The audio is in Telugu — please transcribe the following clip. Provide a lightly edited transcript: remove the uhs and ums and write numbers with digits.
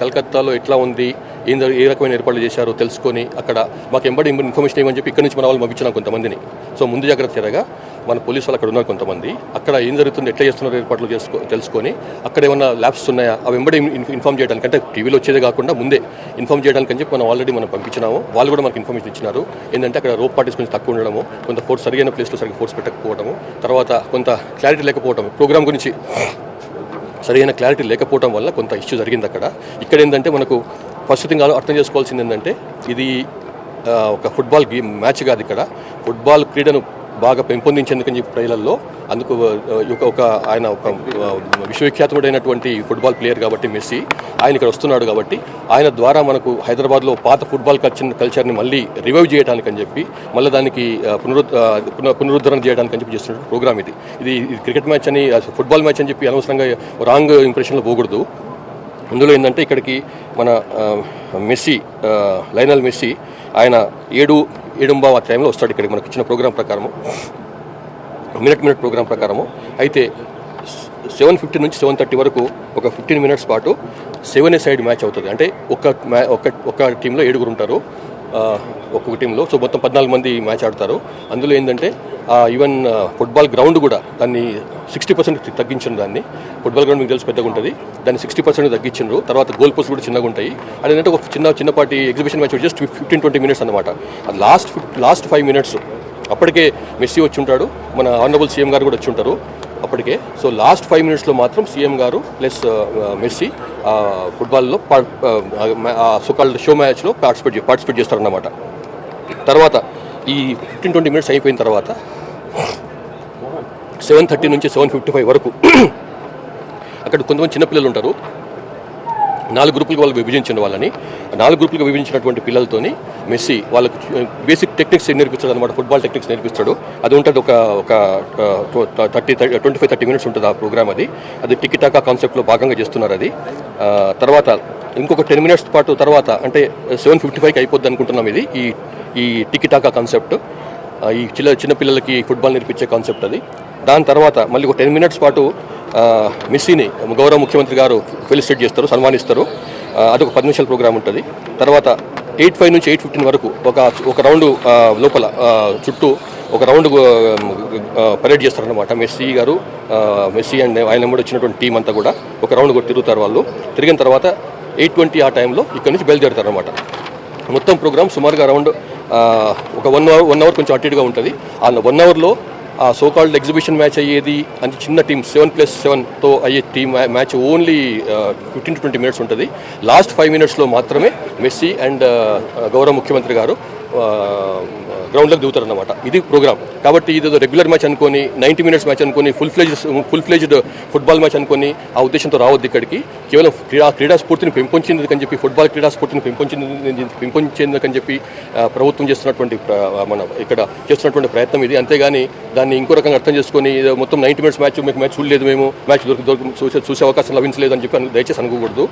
కలకత్తాలో ఎట్లా ఉంది, ఏ రకమైన ఏర్పాట్లు చేశారో తెలుసుకొని అక్కడ మాకు ఎంబడి ఇన్ఫర్మేషన్ ఇవ్వని చెప్పి ఇక్కడ నుంచి మన వాళ్ళు పంపించినాం కొంతమందిని. సో ముందు జాగ్రత్త చర్యగా మన పోలీసు వాళ్ళు అక్కడ ఉన్నారు కొంతమంది. అక్కడ ఏం జరుగుతుంది, ఎట్లా చేస్తున్నారు ఏర్పాట్లు తెలుసుకొని అక్కడ ఏమన్నా ల్యాబ్స్ ఉన్నాయా అవి ఎంబడి ఇన్ఫార్మ్ చేయడానికి, అంటే టీవీలో వచ్చేదే కాకుండా ముందే ఇన్ఫార్మ్ చేయడానికి అని చెప్పి మనం ఆల్రెడీ పంపించినాము. వాళ్ళు కూడా మనకు ఇన్ఫర్మేషన్ ఇచ్చినారు. ఏంటంటే అక్కడ రోప్ పార్టీస్ కొంచెం తక్కువ ఉండడము, కొంత ఫోర్స్ సరైన ప్లేస్లో సరిగ్గా ఫోర్స్ పెట్టకపోవడము, తర్వాత కొంత క్లారిటీ లేకపోవడం, ప్రోగ్రామ్ గురించి సరైన క్లారిటీ లేకపోవడం వల్ల కొంత ఇష్యూ జరిగింది అక్కడ. ఇక్కడ ఏంటంటే మనకు ఫస్ట్ థింగ్ అర్థం చేసుకోవాల్సింది ఏంటంటే ఇది ఒక ఫుట్బాల్ మ్యాచ్ కాదు. ఇక్కడ ఫుట్బాల్ క్రీడను బాగా పెంపొందించేందుకని చెప్పి ప్రజలలో అందుకు ఆయన ఒక విశ్వవిఖ్యాతుడైనటువంటి ఫుట్బాల్ ప్లేయర్ కాబట్టి మెస్సీ, ఆయన ఇక్కడ వస్తున్నాడు కాబట్టి ఆయన ద్వారా మనకు హైదరాబాద్లో పాత ఫుట్బాల్ కల్చర్ని మళ్ళీ రివైవ్ చేయడానికి అని చెప్పి మళ్ళీ దానికి పునరుద్ధరణ చేయడానికి అని చెప్పి చేస్తున్న ప్రోగ్రామ్ ఇది. ఇది క్రికెట్ మ్యాచ్ అని, ఫుట్బాల్ మ్యాచ్ అని చెప్పి అనవసరంగా రాంగ్ ఇంప్రెషన్లో పోకూడదు. అందులో ఏంటంటే ఇక్కడికి మన మెస్సీ, లయనల్ మెస్సీ ఆయన 7:30 టైంలో వస్తాడు ఇక్కడికి మనకి ఇచ్చిన ప్రోగ్రాం ప్రకారము, మినిట్ ప్రోగ్రాం ప్రకారము. అయితే 7:50 నుంచి 7:30 వరకు ఒక 15 మినిట్స్ పాటు 7 సైడ్ మ్యాచ్ అవుతుంది. అంటే ఒక టీంలో 7 ఉంటారు ఒక్కొక్క టీంలో. సో మొత్తం 14 మంది మ్యాచ్ ఆడతారు. అందులో ఏంటంటే ఈవెన్ ఫుట్బాల్ గ్రౌండ్ కూడా దాన్ని 60% తగ్గించారు. దాన్ని ఫుట్బాల్ గ్రౌండ్ మీకు తెలిసి పెద్దగా ఉంటుంది, దాన్ని 60% తగ్గించారు. తర్వాత గోల్ పోస్ట్ కూడా చిన్నగా ఉంటాయి. అదేంటంటే ఒక చిన్నపాటి ఎగ్జిబిషన్ మ్యాచ్ జస్ట్ 15-20 మినిట్స్ అనమాట. అది లాస్ట్ 5 మినిట్స్ అప్పటికే మెస్సీ వచ్చి ఉంటాడు, మన ఆనరబుల్ సీఎం గారు కూడా వచ్చి ఉంటారు అప్పటికే. సో లాస్ట్ 5 మినిట్స్లో మాత్రం సీఎం గారు ప్లస్ మెస్సీ ఫుట్బాల్లో సోకాల్డ్ షో మ్యాచ్లో పార్టిసిపేట్ చేస్తారన్నమాట. తర్వాత ఈ 15-20 మినిట్స్ అయిపోయిన తర్వాత 7:30 నుంచి 7:55 వరకు అక్కడ కొంతమంది చిన్నపిల్లలు ఉంటారు. 4 గ్రూపులుగా వాళ్ళు విభజించిన వాళ్ళని 4 గ్రూపులుగా విభజించినటువంటి పిల్లలతోని మెస్సీ వాళ్ళకు బేసిక్ టెక్నిక్స్ నేర్పిస్తాడు అనమాట, ఫుట్బాల్ టెక్నిక్స్ నేర్పిస్తాడు. అది ఉంటుంది ఒక 25-30 మినిట్స్ ఉంటుంది ఆ ప్రోగ్రామ్. అది టికిటాకా కాన్సెప్ట్లో భాగంగా చేస్తున్నారు అది. తర్వాత ఇంకొక 10 మినిట్స్ పాటు తర్వాత అంటే 7:55కి అయిపోద్ది అనుకుంటున్నాం ఇది ఈ టికిటాకా కాన్సెప్ట్, ఈ చిన్నపిల్లలకి ఫుట్బాల్ నేర్పించే కాన్సెప్ట్ అది. దాని తర్వాత మళ్ళీ ఒక 10 మినిట్స్ పాటు మెస్సీని గౌరవ ముఖ్యమంత్రి గారు ఫెలిసిటేట్ చేస్తారు, సన్మానిస్తారు. అదొక 10 నిమిషాల ప్రోగ్రామ్ ఉంటుంది. తర్వాత 8:05 నుంచి 8:15 వరకు ఒక రౌండ్ లోపల చుట్టూ ఒక రౌండ్ పరేడ్ చేస్తారనమాట. మెస్సీ అండ్ ఆయన కూడా వచ్చినటువంటి టీం అంతా కూడా ఒక రౌండ్ తిరుగుతారు. వాళ్ళు తిరిగిన తర్వాత 8:20 ఆ టైంలో ఇక్కడ నుంచి బయలుదేరుతారు అనమాట. మొత్తం ప్రోగ్రామ్ సుమారుగా అరౌండ్ ఒక 1 అవర్ కొంచెం అటు ఇటుగా ఉంటుంది. ఆ 1 అవర్లో ఆ సోకాల్డ్ ఎగ్జిబిషన్ మ్యాచ్ అయ్యేది అంటే చిన్న టీం 7+7తో అయ్యే టీమ్ మ్యాచ్ ఓన్లీ 15-20 మినిట్స్ ఉంటుంది. లాస్ట్ 5 మినిట్స్లో మాత్రమే మెస్సీ అండ్ గౌరవ ముఖ్యమంత్రి గారు గ్రౌండ్లోకి దిగుతారన్నమాట. ఇది ప్రోగ్రామ్. కాబట్టి ఇదేదో రెగ్యులర్ మ్యాచ్ అనుకొని 90 మినిట్స్ మ్యాచ్ అనుకొని ఫుల్ ఫ్లెజ్డ్ ఫుట్బాల్ మ్యాచ్ అనుకొని ఆ ఉద్దేశంతో రావద్దు ఇక్కడికి. కేవలం క్రీడా స్ఫూర్తిని పెంపొంచేందుకని చెప్పి, ఫుట్బాల్ క్రీడా స్ఫూర్తిని పెంపొంచేందుకని చెప్పి ప్రభుత్వం చేస్తున్నటువంటి ఇక్కడ చేస్తున్నటువంటి ప్రయత్నం ఇది. అంతేగాని దాన్ని ఇంకో రకంగా అర్థం చేసుకొని మొత్తం 90 మినిట్స్ మ్యాచ్ చూడలేదు, మేము మ్యాచ్ చూసే అవకాశం లభించలేదు అని చెప్పి దయచేసి అనుకోకూడదు.